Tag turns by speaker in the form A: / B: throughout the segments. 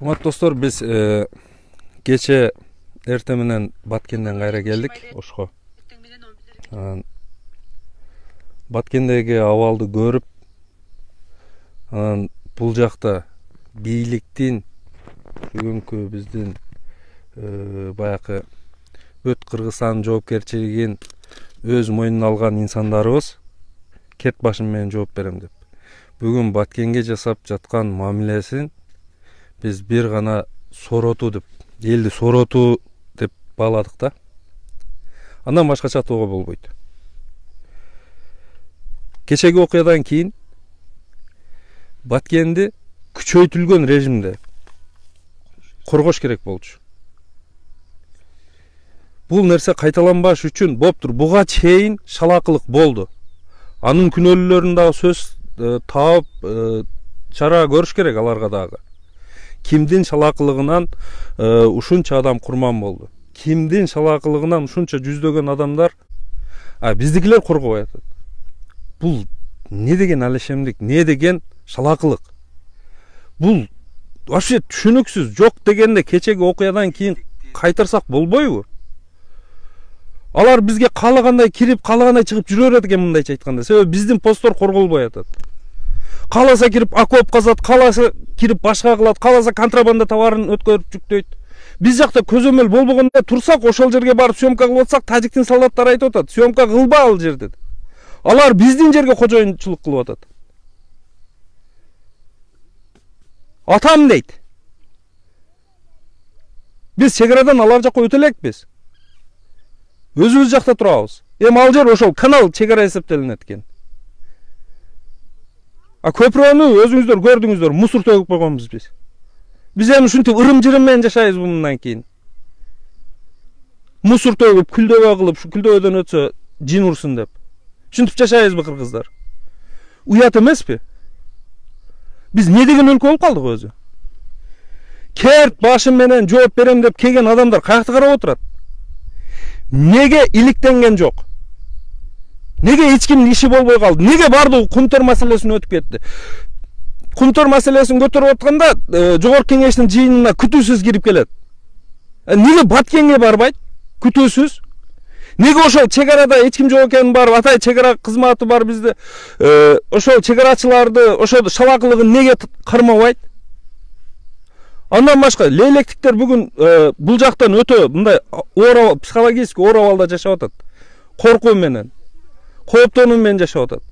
A: Урматтуу достор, биз кече эртең менен Баткенден кайра келдик Ошко. Баткендеги абалды көрүп, бул жакта бийликтин бүгүнкү биздин баягы өт Кыргызстан жоопкерчилигин өз мойнуна алган инсандарыбыз кет башым менен жооп берем деп. Бүгүн Баткенге жасап жаткан мамилесин biz bir gana sorotu деп, eldi sorotu деп бааладык да. Андан башкача атоого болбойт. Кечеги окуядан кийин Баткенди күчөйтүлгөн режимде коргош керек болчу. Бул нерсе кайталанбаш үчүн боптур. Буга чейин шалакылык болду. Анын күнөөлөрүн дагы сөз таап чара көрүш керек аларга дагы. Kimdin şalakılığından uşunça adam kurman oldu. Kimdin şalakılığından uşunça жүздөгөн адамдар биздикилер коргобой атат. Бул не деген алешемдик, не деген шалакылык. Бул вообще түшүнүксүз. Жок дегенде кечеги окуядан кийин кайтарсак болбойбу? Алар бизге каалагандай кирип, каалагандай чыгып жүрө берет экен мындайча айтканда. Себеби биздин посттор корголбой атат. Каласа кирип окоп казат, каласа кирип башка кылат, каласа контрабанда товарын өткөрүп жүктөйт. Биз жакта көзөмөл болбогондо турсак, ошол жерге барып съемка кылып атсак, тажиктин солдаттары айтып атат, съемка кылба ал жерде. Алар биздин жерге кожоюнчулук кылып атат. Атам дейт. Биз чегарадан алар жакка өтө элекпиз. Өзүбүз жакта турабыз. Эми ал жер ошол канал чегара эсептелинет экен. Köprünü özünüzдөр gördüңүздөр, мусор төгүп койгонбуз биз. Биз эми ушинтип ырым-жырым менен жашайбыз мындан кийин. Мусор төгүп, күлдөбө кылып, шу күлдөбөдөн өтсө жин урсун деп. Ушинтип жашайбызбы кыргыздар? Уят эмеспи? Биз не деген өлкө болуп калдык өзү? Керт башым менен жооп берем деп келген адамдар каякта карап отурат? Неге иликтенген жок? Неге hiç kimnin işi болбой калды? Неге бардыгы Кумтөр маселесин өтүп кетти? Кумтөр маселесин көтөрүп атканда жогорку кеңештин жыйынына күтүүсүз кирип келет. Неге Баткенге барбайт? Күтүүсүз? Неге ошол чегарада hiç kim жок экенин барып, атай чегара кызматы бар бизде. Ошол чегарачыларды, ошол шалакылыгын неге кармабайт? Андан башка лейлектиктер бүгүн бул жактан өтө мындай психологически оор абалда жашап атат. Коркуу менен. Кооптонуу менен жашап атат.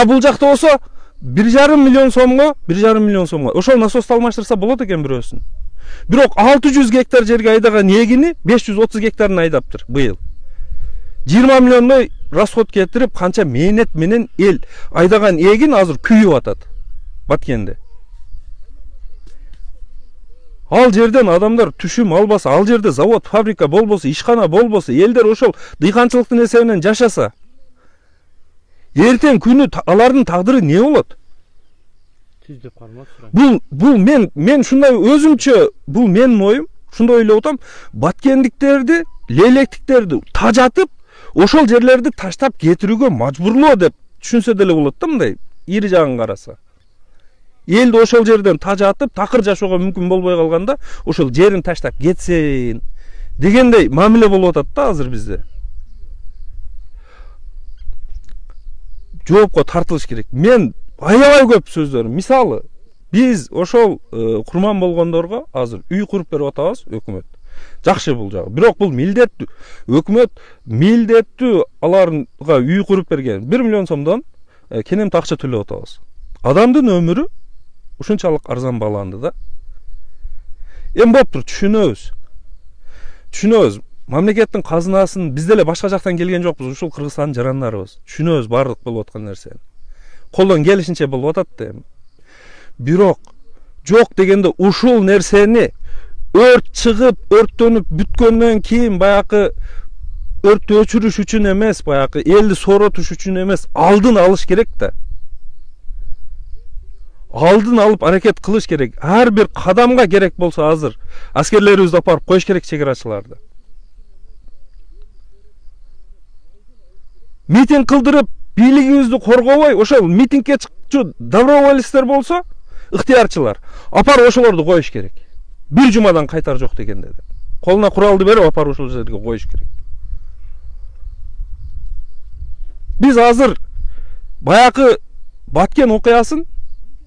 A: Бул жакта болсо 1,5 миллион сомго, 1,5 миллион сомго ошол насосты алмаштырса болот экен бирөөсүн. Бирок 600 гектар жерге айдаган эгини 530 гектарын айдаптыр быйыл. 20 миллиондой расход кетирип, канча мээнет менен эл айдаган эгин азыр күйүп атат Баткенде. Ал жерден адамдар түшүм албаса, ал жерде завод, фабрика болбосо, ишкана болбосо, элдер ошол дыйканчылыктын эсебинен жашаса, эртең күнү алардын тагдыры не болот? Бул мен шундай өзүмчө, бул менин оюм, шундай ойлоп атам, баткендиктерди, лейлектиктерди тажатып, ошол жерлерди таштап кетирүүгө мажбурлоо деп түшүнсө деле болот да, мындай ири жагын караса. Элди ошол жерден тажатып, такыр жашоого мүмкүн болбой калганда, ошол жерин таштап кетсин дегендей мамиле болуп атат да азыр бизде. Жоопко тартылыш керек. Мен аябай көп сөздөрүм. Мисалы, биз ошол курман болгондорго азыр үй куруп берип атабыз, өкмөт. Жакшы бул жагы. Бирок бул милдеттүү. Өкмөт милдеттүү аларга үй куруп берген 1 миллион сомдон кенемти акча төлөп атабыз. Адамдын өмүрү ушунчалык арзан бааланды да. Эми боптур, түшүнөбүз. Мамлекеттин казынасын биз деле башка жактан келген жокпуз, ушул Кыргызстандын жарандарыбыз. Түшүнөбүз бардык болуп аткан нерсени. Колдон келишинче болуп атат да эми. Бирок жок дегенде ушул нерсени өрт чыгып, өрттөнүп бүткөндөн кийин баягы өрттү өчүрүш үчүн эмес, баягы элди сооротуш үчүн эмес, алдын алыш керек да. Алдын алып аракет кылыш керек. Ар бир кадамга керек болсо азыр аскерлерибизди апарып коюш керек чегарачыларды. Митинг кылдырып, бийлигибизди коргобой, ошол митингке чыкчу доброволецтер болсо, ыктыярчылар, апар ошолорду коюш керек. bir жумадан кайтар жок деген dedi. Колуна куралды берип апарып ошол жерге коюш керек. Биз азыр баягы Баткен окуясын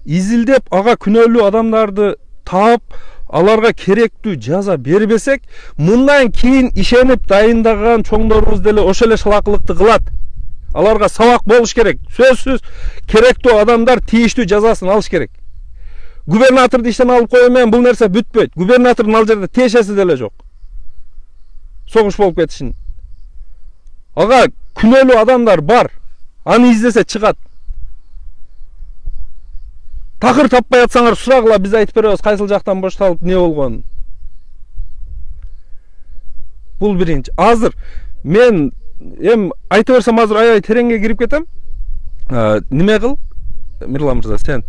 A: изилдеп, ага күнөөлүү адамдарды таап, аларга керектүү жаза бербесек, мындан кийин ишенип дайындаган чоңдорубуз деле ошол эле шылакылыкты кылат. Аларга сабак болуш керек. Сөзсүз керектүү адамдар тийиштүү жазасын алыш керек. Губернаторду иштен алып коюу менен бул нерсе бүтпөйт. Губернатордун ал жерде тиешеси деле жок. Согуш болуп кетишин. Ага күнөөлүү адамдар бар. Аны издесе чыгат. Такыр таппай атсаңар сурагыла, биз айтып беребиз кайсыл жактан боштолуп не болгонун. Бул биринчи. Азыр мен айта берсем азыр аябай тереңге кирип кетем. Неме кыл? Мирлан мырза, сен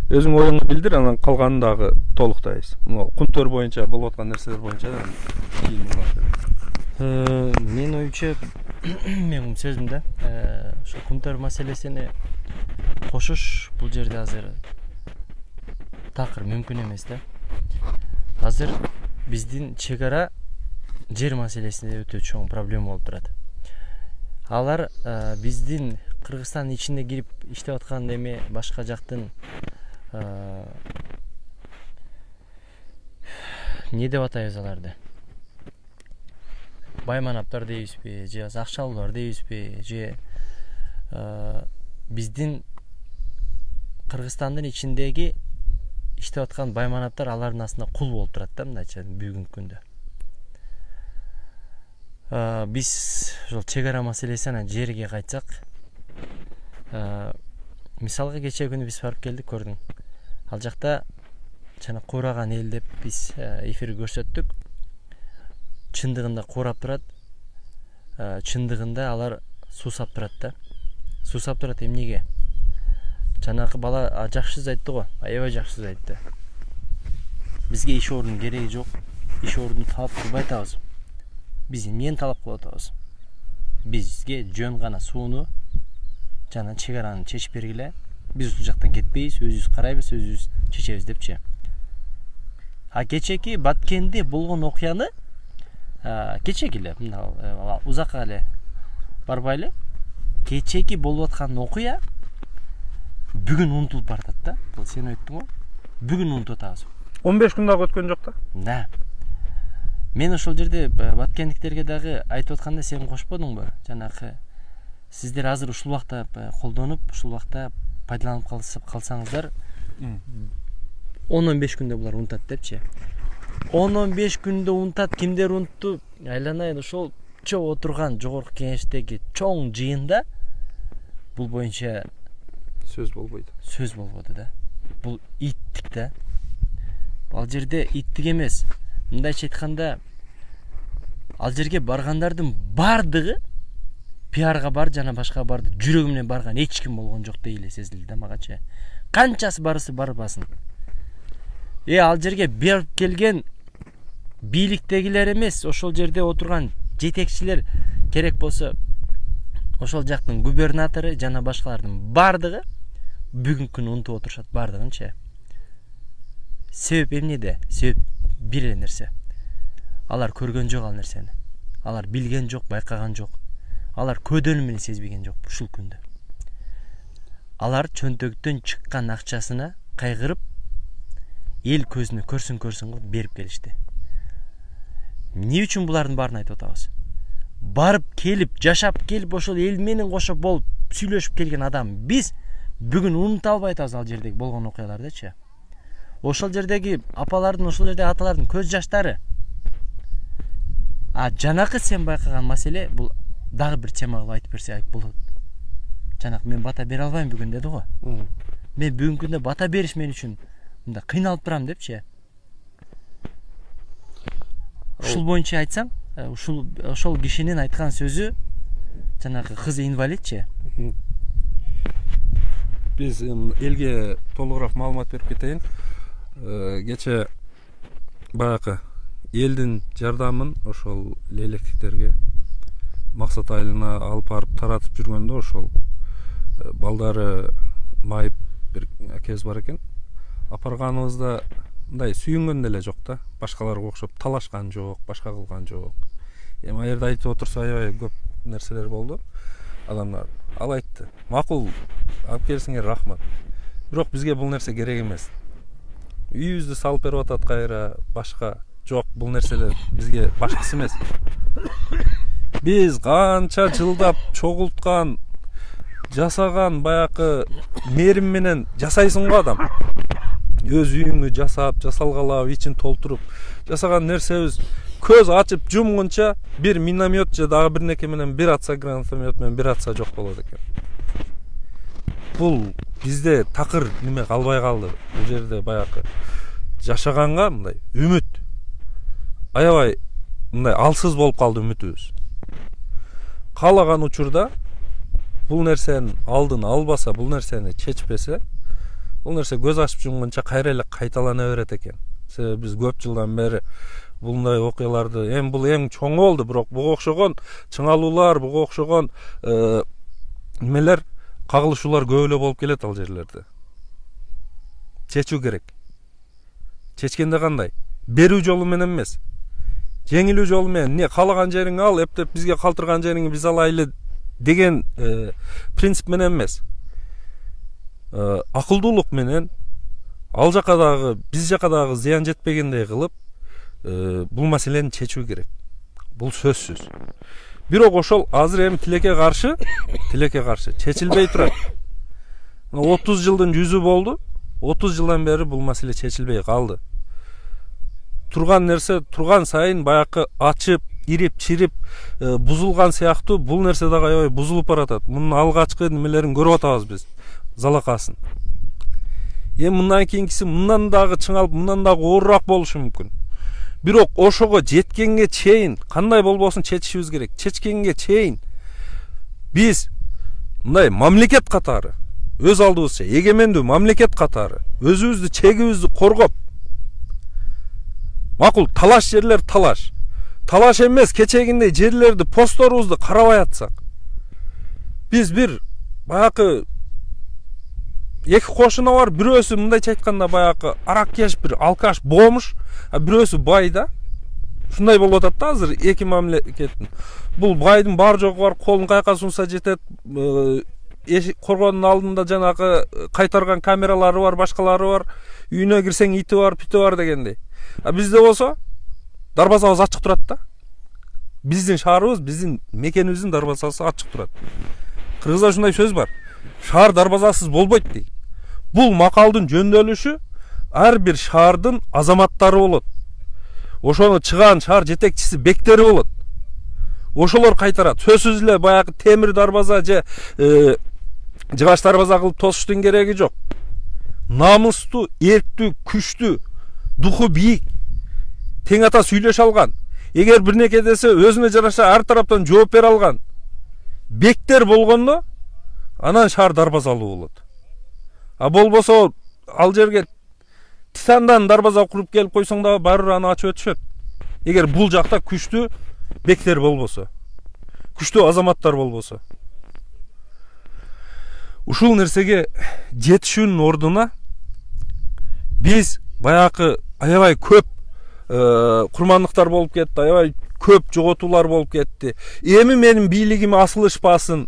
A: өзүң оюңду билдир, анан калганын дагы толуктайбыз. Мына кунтөр боюнча болуп аткан нерселер боюнча
B: мен оюмча менин сөзүмдө ошо кунтөр маселесини кошуш бул жерде азыр такыр мүмкүн эмес да. Азыр биздин чек ара жер маселесинде өтө чоң проблема болуп турат. Алар биздин Кыргызстандын ичинде кирип иштеп аткан эме башка жактын не деп атайбыз аларды? Байманаптар дейбизби, же акчалуулар дейбизби, же биздин Кыргызстандын ичиндеги иштеп аткан байманаптар алардын астында кул болуп турат да, мындайча бүгүнкү күндө. Биз ошол чек ара маселесине жерге кайтсак, мисалга кечээ күнү биз барып келдик, көрдүң. Ал жакта жана куураган эл деп биз эфир көрсөттүк. Чындыгында куурап турат. Чындыгында алар суусап турат да. Суусап турат эмнеге? Жанагы бала жакшы айтты го, аябай жакшы айтты. Бизге иш ордунун кереги жок. Иш ордун талап кылбай атабыз. Биз эмнени талап кылып атабыз? Бизге жөн гана сууну жана чек араны чечип бергиле. Биз ушул жактан кетпейбиз, өзүбүз карайбыз, өзүбүз чечебиз депчи. Кечеки Баткенде болгон окуяны кечеки эле, узакка эле барбай эле, кечеки болуп аткан окуя бүгүн унутулуп баратат да. Бул сен айттың го, бүгүн унутуп атабыз. 15 күн дагы өткөн жок да. Да. Мен ошол жерде баткендиктерге дагы айтып атканда сен кошподуңбу? Жанагы сиздер азыр ушул убакта колдонуп, ушул убакта пайдаланып калсаңыздар 10-15 күндө булар унутат депчи. 10-15 күндө унутат, кимдер унутту? Айланайын ошол чоо отурган жогорку кеңештеги чоң жыйында бул боюнча сөз болбойт. Сөз болбоду да. Бул иттик да. Ал жерде иттик эмес. Мындайча айтканда, ал жерге баргандардын бардыгы пиарга бар жана башка барды жүрөгү менен барган эч ким болгон жок дейли сезилди да магачы. Канчасы барысы барбасын. Ал жерге берип келген бийликтегилер эмес, ошол жерде отурган жетекчилер керек болсо ошол жактын губернатору жана башкалардын бардыгы бүгүнкү күнү унутуп отурушат бардыгынчы. Себеп эмнеде? Себеп бир эле нерсе. Алар көргөн жок ал нерсени. Алар билген жок, байкаган жок. Алар көдөнү менен сезбеген жок ушул күндө. Алар чөнтөктөн чыккан акчасына кайгырып, эл көзүнө көрсүн кылып берип келишти. Эмне үчүн булардын баарын айтып атабыз? Барып келип, жашап келип, ошол эл менен кошо болуп, сүйлөшүп келген адам биз бүгүн унута албай атабыз ал жердеги болгон окуялардычы. Ошол жердеги апалардын, ошол жердеги аталардын көз жаштары. Жанакы сен байкаган маселе бул дагы бир тема кылып айтып берсе болот. Жанакы мен бата бере албайм бүгүн деди го. Мен бүгүнкү күндө бата бериш мен үчүн мында кыйналып турам депчи. Ушул боюнча айтсаң, ошол кишинин айткан сөзү жанагы кызы инвалидчи.
A: Биз элге толугураак маалымат берип кетейин. Кече баягы элдин жардамын ошол лейлектиктерге максат айылына алып барып таратып жүргөндө ошол балдары майып бир акебиз бар экен. Апарганыбызда мындай сүйүнгөн деле жок да. Башкаларга окшоп талашкан жок, башка кылган жок. Эми аерде айтып отурса аябай көп нерселер болду. Адамдар ал айтты. Макул алып келсиңер, рахмат. Бирок бизге бул нерсе керек эмес. Үйүбүздү салып берип атат кайра, башка жок, бул нерселер бизге башкысы эмес. Биз канча жылдап чогулткан, жасаган баякы мээрим менен жасайсың го адам. Өз үйүңдү жасап, жасалгалап, ичин толтуруп жасаган нерсебиз көз ачып жумгунча бир миномет же дагы бир неке менен бир атса, гранатомет менен бир атса жок болот экен. Бул бизде такыр неме калбай калды. Бул жерде баякы жашаганга мындай үмүт аябай мындай алсыз болуп калды үмүтүбүз. Каалаган учурда бул нерсенин алдын албаса, бул нерсени чечпесе, бул нерсе көз ачып жумгунча кайра эле кайталана берет экен. Себеби биз көп жылдан бери булундай окуяларды, эми бул эң чоң болду, бирок буга окшогон чыңалуулар, буга окшогон немелер, кагылышуулар көп эле болуп келет ал жерлерде. Чечүү керек. Чечкенде кандай? Берүү жолу менен эмес. Жеңилүү жолу менен, не каалаган жериңи ал, эптеп бизге калтырган жериңи биз алайлы деген принцип менен эмес. Акылдуулук менен ал жака дагы, биз жака дагы зыян жетпегендей кылып, бул маселени чечүү керек. Бул сөзсүз. Бирок ошол азыр эми тилекке каршы чечилбей турат. 30 жылдын жүзү болду. 30 жылдан бери бул маселе чечилбей калды. Турган нерсе турган сайын баякы ачып, ирип, чирип, бузулган сыяктуу, бул нерсе дагы аябай бузулуп баратат. Мунун алгачкы немелерин көрүп атабыз биз, залакасын. Эми мындан кийинкиси мындан дагы чыңалып, мындан дагы оорураак болушу мүмкүн. Бирок ошого жеткенге чейин кандай болбосун чечишибиз керек. Чечкенге чейин биз мындай мамлекет катары, өз алдыбызча эгемендүү мамлекет катары өзүбүздү, чегибизди коргоп, макул талаш жерлер талаш. Талаш эмес, кечегиндей жерлерди, постторубузду карабай атсак. Биз бир баякы эки кошуна бар, бирөөсү мындайча айтканда баякы аракеш, бир алкаш, боомуш, а бирөөсү бай да. Ушундай болуп атат да азыр эки мамлекеттин. Бул байдын бар жогу бар, колун каяка сунса жетет. Коргондун алдында жанагы кайтарган камералары бар, башкалары бар. Үйүнө кирсең ити бар, пүтү бар дегендей. А бизде болсо дарбазабыз ачык турат да. Биздин шаарыбыз, биздин мекенибиздин дарбазасы ачык турат. Кыргызда ушундай сөз бар. Шаар дарбазасыз болбойт дейт. Бул макалдын жөндөөлүшү ар бир шаардын азаматтары болот. Ошону чыган шаар жетекчиси бектери болот. Ошолор кайтарат. Сөзсүз эле баягы темир дарбаза же жыгач дарбаза кылып тосуштун кереги жок. Намыстуу, эрктүү, күчтүү, духу бийик, тең ата сүйлөшө алган. Эгер бир неке десе өзүнө жараша ар тараптан жооп бере алган бектер болгондо анан шаар дарбазалуу болот. А болбосо ал жерге титандан дарбаза куруп келип койсоң дагы баары бир аны ачып өтүшөт. Эгер бул жакта күчтүү бектер болбосо, күчтүү азаматтар болбосо. Ушул нерсеге жетишүүнүн ордуна биз баякы аябай көп курмандыктар болуп кетти, аябай көп жоготуулар болуп кетти. Эми менин бийлигим асылышпасын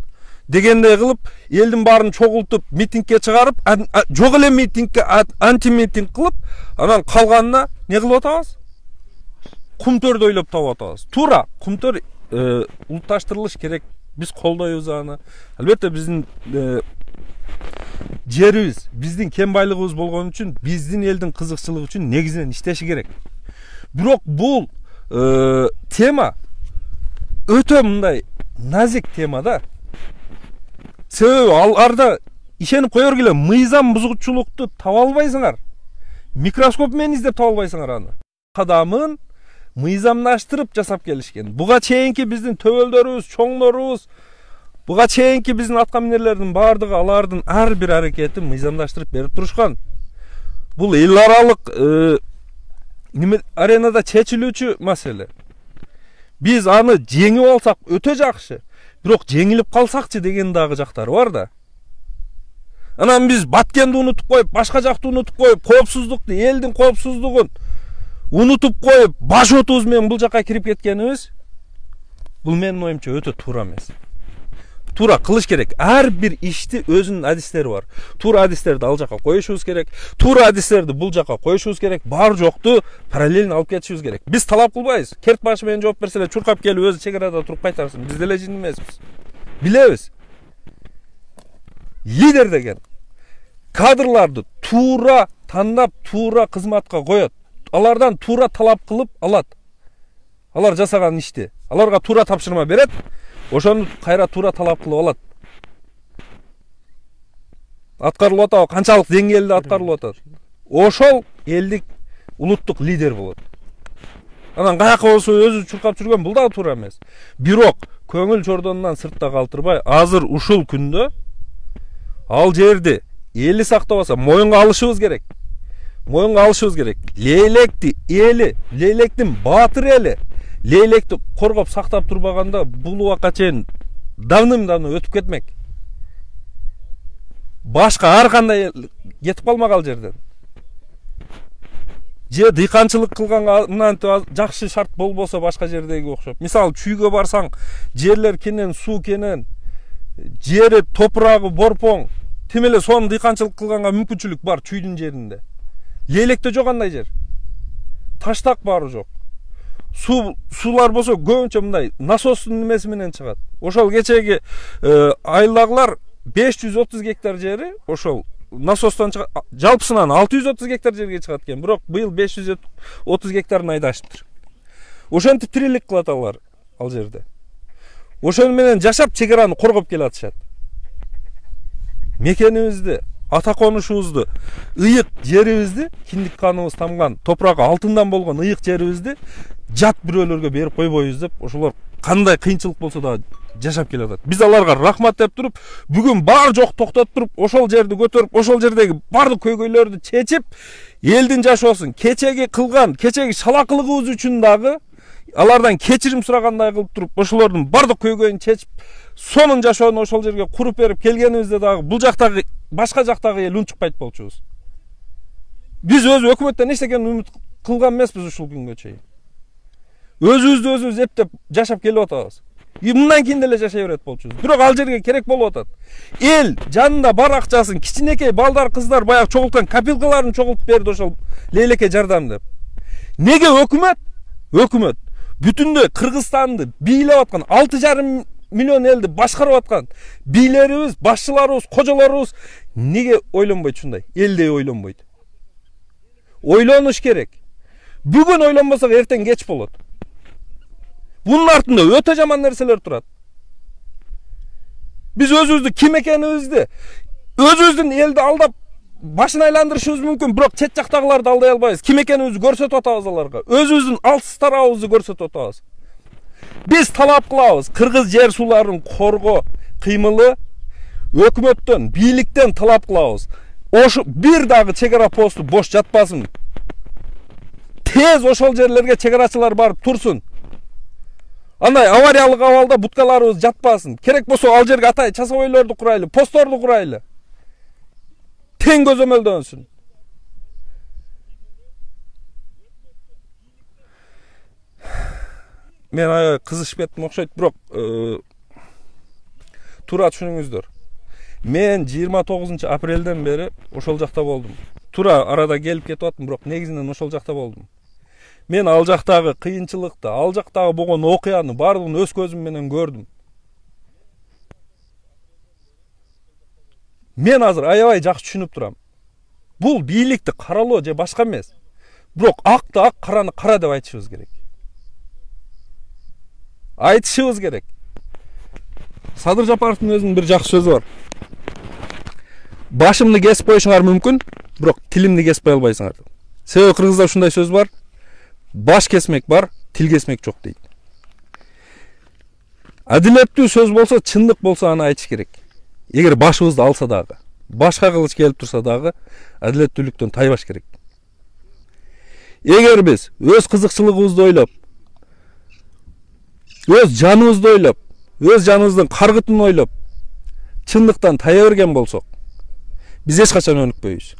A: дегендей кылып, элдин баарын чогултуп, митингке чыгарып, жок эле митингке антимитинг кылып, анан калганына не кылып атабыз? Кумтөрдү ойлоп таап атабыз. Туура, кумтөр улутташтырылыш керек. Биз колдойбуз аны. Албетте биздин жерибиз, биздин кем байлыгыбыз болгон үчүн, биздин элдин кызыкчылыгы үчүн негизинен иштеши керек. Бирок бул тема өтө мындай назик тема да. Себеби аларда ишенип коер эле мыйзам бузгучулукту таба албайсыңар. Микроскоп менен издеп таба албайсыңар аны. Кадамын мыйзамдаштырып жасап келишкен. Буга чейинки биздин төбөлдөрүбүз, чоңдорубуз, буга чейинки биздин аткаминерлердин баардыгы алардын ар бир аракетин мыйзамдаштырып берип турушкан. Бул эл аралык аренада чечилүүчү маселе. Биз аны жеңип алсак өтө жакшы. Бирок жеңилип калсакчы деген дагы жактары бар да. Анан биз Баткенди унутуп коюп, башка жакты унутуп коюп, коопсуздукту, элдин коопсуздугун унутуп коюп, баш отубуз менен бул жакка кирип кеткенибиз бул менин оюмча өтө туура эмес. Туура кылыш керек. Ар бир ишти өзүнүн адистери бар. Туура адистерди ал жака коюшубуз керек. Туура адистерди бул жака коюшубуз керек. Бар жокту параллельно алып кетишибиз керек. Биз талап кылбайбыз. Керт башы менен жооп берсе эле чуркап келип өзү чек арада туруп кайтарсын. Биз деле жин эмеспиз. Билебиз. Лидер деген кадрларды туура тандап, туура кызматка коет. Алардан туура талап кылып алат. Алар жасаган ишти аларга туура тапшырма берет. Ошону кайра туура талап кылып алат. Аткарылып атабы, канчалык деңгээлде аткарылып атат. Ошол элдик улуттук лидер болот. Анан каяка болсо өзү чуркап жүргөн бул дагы туура эмес. Бирок көңүл чордонунан сыртта калтырбай, азыр ушул күндө ал жерди эли сактабаса моюнга алышыбыз керек. Моюнга алышыбыз керек. Лейлекти эли, лейлектин баатыр эли лейлекти коргоп сактап турбаганда бул убакка чейин давным-давно өтүп кетмек. Башка ар кандай кетип калмак ал жерден. Же дыйканчылык кылганга мынантип жакшы шарт болбосо башка жердеги окшоп. Мисалы чүйгө барсаң, жерлер кенен, суу кенен, жери топурагы борпоң, тим эле сонун дыйканчылык кылганга мүмкүнчүлүк бар чүйдүн жеринде. Лейлекте жок андай жер. Таштак баары жок. Суулар болсо көбүнчө мындай насостун немеси менен чыгат. Ошол кечеги айылдагылар 530 гектар жери ошол насостон чыгат. Жалпысынан 630 гектар жерге чыгат экен. Бирок быйыл 530 гектарын айдашыптыр. Ошентип тирилик кылат алар ал жерде. Ошону менен жашап чек араны коргоп келатышат. Мекенибизди, ата конушубузду, ыйык жерибизди, киндик каныбыз тамган, топурагы алтындан болгон ыйык жерибизди жат бирөөлөргө берип койбойбуз деп, ошолор кандай кыйынчылык болсо да жашап келатат. Биз аларга рахмат деп туруп, бүгүн бар жок токтотуп туруп, ошол жерди көтөрүп, ошол жердеги бардык көйгөйлөрдү чечип, элдин жашоосун кечеги кылган, кечеги шалакылыгыбыз үчүн дагы алардан кечирим сурагандай кылып туруп, ошолордун бардык көйгөйүн чечип, сонун жашоону ошол жерге куруп берип келгенибизде дагы бул жактагы башка жактагы эл унчукпайт болчубуз. Биз өзү өкмөттөн эчтекени үмүт кылган эмеспиз ушул күнгө чейин. Өзүбүздү өзүбүз эптеп жашап келип атабыз. Мындан кийин деле жашай берет болчубуз. Бирок ал жерге керек болуп атат. Эл жанында бар акчасын, кичинекей балдар, кыздар баягы чогулткан копилкаларын чогултуп берди ошол лейлекке жардам деп. Неге өкмөт бүтүндөй Кыргызстанды бийлеп аткан 6,5 миллион элди башкарып аткан бийлерибиз, башчыларыбыз, кожолорубуз неге ойлонбойт ушундай? Элдей ойлонбойт. Ойлонуш керек. Бүгүн ойлонбосок эртең кеч болот. Bunun артында өтө жаман нерселер турат. Биз өзүбүздү ким экенибизди, өзүбүздүн элди алдап башын айландырышыбыз мүмкүн, бирок чет жактагыларды алдай албайбыз. Ким экенибизди көрсөтүп атабыз аларга. Өзүбүздүн алсыз тарабыбызды көрсөтүп атабыз. Биз талап кылабыз, кыргыз жер сууларын коргоо кыймылы өкмөттөн, бийликтен талап кылабыз. Ошу бир дагы чек ара посту бош жатпасын. Тез ошол жерлерге чек арачылар барып турсун. Андай авариялык абалда буткаларыбыз жатпасын. Керек болсо ал жерге атай часовойлорду курайлы, постторду курайлы. Тең көзөмөлдөнсүн. Мен аябай кызышып кеттим окшойт, бирок туура түшүнүңүздөр. Мен 29 апрелден бери ошол жакта болдум. Туура арада келип кетип аттым, бирок негизинен ошол жакта болдум. Мен ал жактагы кыйынчылыкты, ал жактагы болгон окуяны бардыгын өз көзүм менен көрдүм. Мен азыр аябай жакшы түшүнүп турам. Бул бийликти каралоо же башка эмес. Бирок акты ак, караны кара деп айтышыбыз керек. Айтышыбыз керек. Садыр Жапаровдун өзүнүн бир жакшы сөзү бар. Башымды кесип коюшуңар мүмкүн, бирок тилимди кесип албайсыңар. Себеби кыргызда ушундай сөз бар. Баш кесмек бар, тил кесмек жок дейт. Адилеттүү сөз болсо, чындык болсо аны айтыш керек. Эгер башыбызды алса дагы, башка кылыч келип турса дагы, адилеттүүлүктөн тайбаш керек. Эгер биз өз кызыкчылыгыбызды ойлоп, өз жаныбызды ойлоп, өз жаныбыздын каргытын ойлоп, чындыктан тая берген болсок, Biz eч качан өнүкпөйбүз.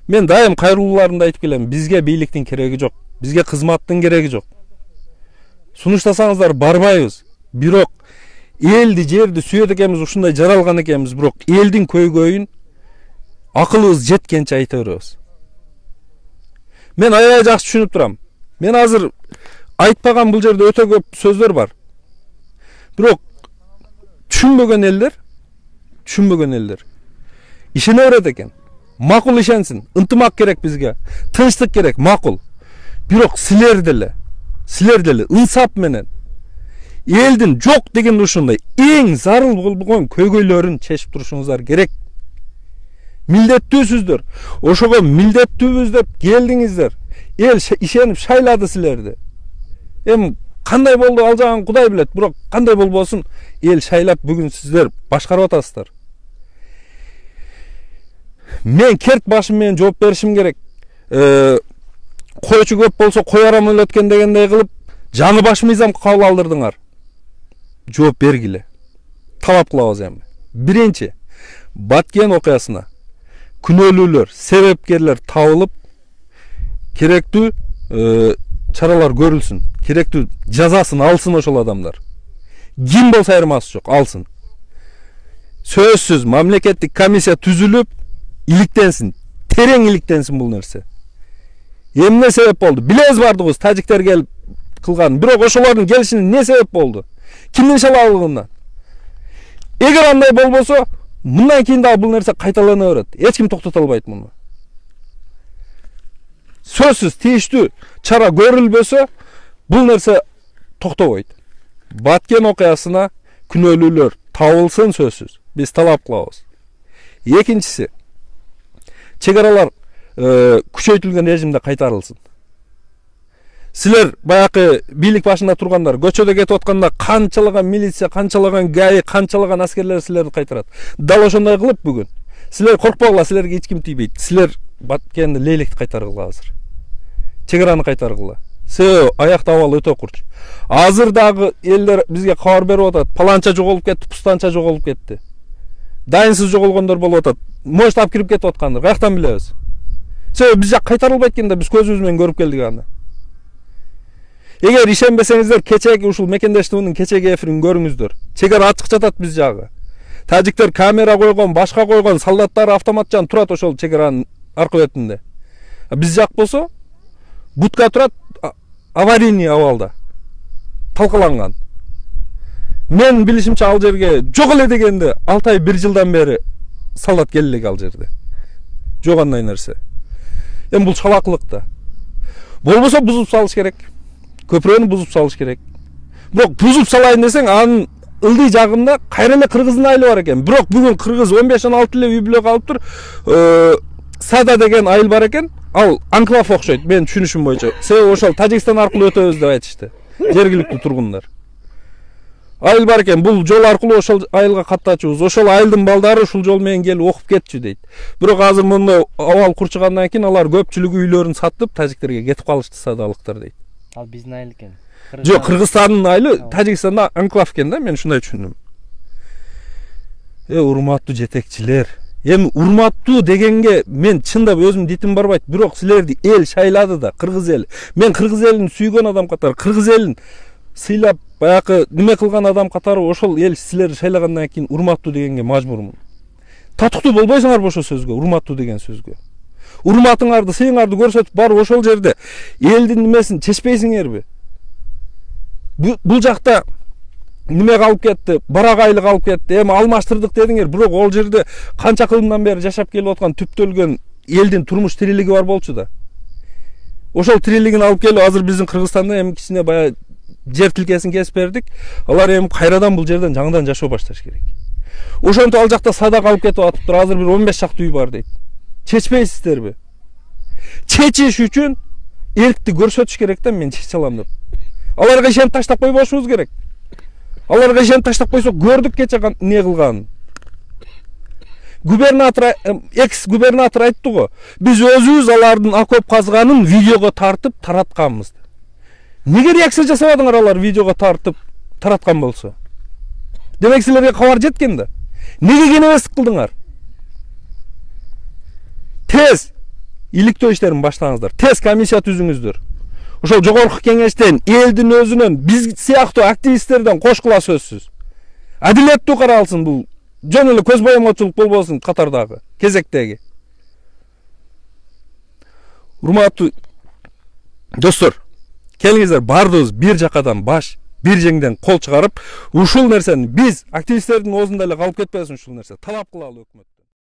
A: Мен дайым кайрылууларымда айтып келем, бизге бийликтин кереги жок, бизге кызматтын кереги жок. Сунуштасаңыздар барбайбыз. Бирок элди, жерди сүйөт экенбиз, ушундай жаралган экенбиз, бирок элдин көйгөйүн акылыбыз жеткенче айта беребиз. Мен аябай жакшы түшүнүп турам. Мен азыр айтпаган бул жерде өтө көп сөздөр бар. Бирок түшүнбөгөн элдер ишене берет экен. Макул ишенсин. Ынтымак керек бизге. Тынчтык керек, макул. Бирок силер деле ынсап менен элдин жок деген ушундай эң зарыл болгон көйгөйлөрүн чечип турушуңуздар керек. Милдеттүүсүздөр. Ошого милдеттүүбүз деп келдиңиздер. Эл ишенип шайлады силерди. Эми кандай болду ал жагын Кудай билет, бирок кандай болбосун эл шайлап бүгүн сиздер башкарып атасыздар. Мен керт башым менен жооп беришим керек. Койчу көп болсо кой арам өлөткөн дегендей кылып жаны баш мыйзам кабыл алдырдыңар. Жооп бергиле. Талап кылабыз эми. Биринчи, Баткен окуясына күнөөлүүлөр, себепкерлер табылып, керектүү чаралар көрүлсүн, керектүү жазасын алсын ошол адамдар. Ким болсо айырмасы жок, алсын. Сөзсүз мамлекеттик комиссия түзүлүп, иликтенсин, терең иликтенсин бул нерсе. Эмне себеп болду? Билебиз бардыгыбыз тажиктер келип кылган. Бирок ошолордун келишине не себеп болду? Кимдин шалаалыгынан? Эгер андай болбосо, мындан кийин дагы бул нерсе кайталана берет. Эч ким токтото албайт муну. Сөзсүз тийиштүү чара көрүлбөсө, бул нерсе токтобойт. Баткен окуясына күнөөлүүлөр табылсын сөзсүз. Биз талап кылабыз. Экинчиси, чегаралар күчөйтүлгөн режимде кайтарылсын. Силер баякы бийлик башында тургандар, көчөдө кетип атканда канчалаган милиция, канчалаган ГАИ, канчалаган аскерлер силерди кайтарат. Дал ошондой кылып бүгүн. Силер коркпогула, силерге эч ким тийбейт. Силер Баткенди лейлekти кайтаргыла азыр. Чегараны кайтаргыла. Себеби аякта абал өтө курч. Азыр дагы элдер бизге кабар берип атат. Паланча жоголуп кетти, пустанча жоголуп кетти. Дайынсыз жоголгондор болуп атат. Может алып кирип кетип аткандар. Каяктан билебиз? Себеби биз жак кайтарылбайт экен да, биз көзүбүз менен көрүп келдик аны. Эгер ишенбесеңиздер, кечеги ушул Мекендештүүнүн кечеги эфирин көрүңүздөр. Чегара ачык жатат биз жагы. Тажиктер камера койгон, башка койгон, солдаттар автоматчан турат ошол чегаранын аркы бетинде. Биз жак болсо, будка турат, аварийный абалда. Талкаланган. Мен билишимче ал жерге жок эле дегенде 6 ай 1 жылдан бери солдат келе элек ал жерде. Жок андай нерсе. Эми бул чалакылык да. Болбосо бузуп салыш керек. Көпүрөнү бузуп салыш керек. Бирок бузуп салайын десең, анын ылдый жагында кайра эле кыргыздын айылы бар экен. Бирок бүгүн кыргыз 15-16 эле үй бүлө калып тур. Сада деген айыл бар экен. Ал анклав окшойт, мен түшүнүшүм боюнча. Себеби ошол Тажикстан аркылуу өтөбүз деп айтышты. Жергиликтүү тургундар. Айыл бар экен, бул жол аркылуу ошол айылга каттачубуз. Ошол айылдын балдары ушул жол менен келип окуп кетчү дейт. Бирок азыр мындай абал курчугандан кийин алар көпчүлүгү үйлөрүн сатып Тажиктерге кетип калышты, садалыктар дейт.
B: Ал биздин айыл экен.
A: Жок, Кыргызстандын айылы Тажикстанда анклав экен да, мен ушундай түшүндүм. Урматтуу жетекчилер, эми урматтуу дегенге мен чындап өзүм дитим барбайт, бирок силерди эл шайлады да, кыргыз эли. Мен кыргыз элин сүйгөн адам катары, кыргыз элин сыйлап баякы неме кылган адам катары ошол эл силерди шайлагандан кийин урматтуу дегенге мажбурмун. Татыктуу болбойсуңар ошол сөзгө, урматтуу деген сөзгө. Урматыңарды, сыйыңарды көрсөтүп барып ошол жерде элдин немесин чечпейсиңерби? Бул жакта неме калып кетти, барак айылы калып кетти. Эми алмаштырдык дедиңер, бирок ол жерде канча кылымдан бери жашап келип аткан түптөлгөн элдин турмуш тирилиги бар болчу да. Ошол тирилигин алып келип азыр биздин Кыргызстанда эми кичине бая жер тилкесин кесип бердик. Алар эми кайрадан бул жерден жаңыдан жашоо башташ керек. Ошонтип ал жакта сада калып кетип атыптыр. Азыр бир 15 шакты үй бар дейт. Чечпейсиздерби? Чечиш үчүн эркти көрсөтүш керек да, мен чече алам деп. Аларга ишенип таштап койбошубуз керек. Аларга ишенип таштап койсок, көрдүк кече не кылганын. Губернатор, экс-губернатор айтты го, биз өзүбүз алардын окоп казганын видеого тартып таратканбыз. Неге реакция жасабадыңар алар видеого тартып тараткан болсо? Демек силерге кабар жеткен да. Неге кенебестик кылдыңар? Tez иликтөө иштерин баштаңыздар. Тез комиссия түзүңүздөр. Ошол жогорку кеңештен, элдин өзүнөн, биз сыяктуу активисттерден кошкула сөзсүз. Адилеттүү каралсын бул. Жөн эле көз боомочулук болбосун катардагы, кезектеги. Урматтуу достор, келиңиздер бардыбыз бир жакадан баш, бир жеңден кол чыгарып, ушул нерсени биз активисттердин оозунда эле калып кетпесин ушул нерсе. Талап кылалы өкмөт.